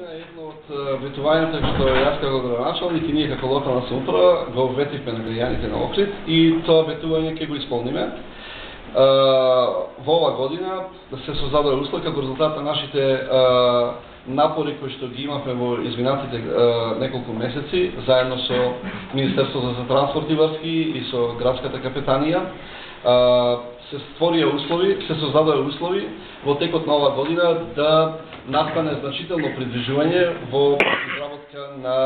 година е едно од ветувањата што јас како градоначалник и ние како локална самоуправа го ветивме на граѓаните на Охрид и тоа ветување ќе го исполниме. Во оваа година се создадоа услови како резултат на нашите напори кои што ги имавме во изминатите неколку месеци, заедно со Министерството за транспорт и врски и со градската капетанија. Се створија услови, се создадоа услови во текот на оваа година да настане значително придвижување во изработка на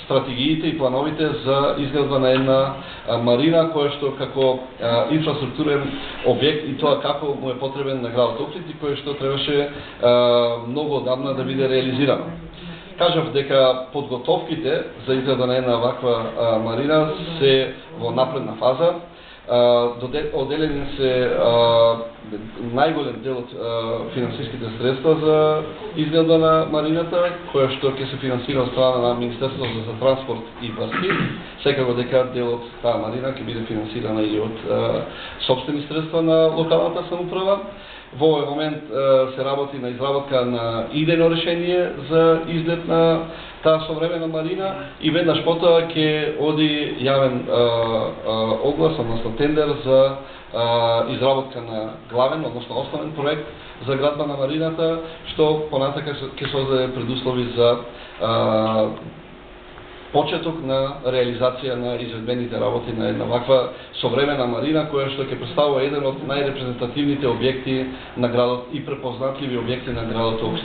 стратегиите и плановите за изградба на една марина која што како инфраструктурен објект и тоа како му е потребен на градот Охрид и која што требаше многу одамна да биде реализирано. Кажав дека подготовките за изградба на една ваква марина се во напредна фаза. Оделени се најголем дел од финансиските средства за изградба на марината, која што ќе се финансира од страна на Министерството за транспорт и врски. Секако дека дел од таа марина ќе биде финансирана и од сопствени средства на локалната самоуправа. Во овој момент се работи на изработка на идејно решение за излет на таа современа марина и веднаш потоа ќе оди јавен оглас, односно тендер за изработка на главен, односно основен проект за градба на марината, што понатака ќе создаде предуслови за почеток на реализација на изведбените работи на една ваква современа марина, која што ќе представува еден од најрепрезентативните објекти на градот и препознатливи објекти на градот Охрид.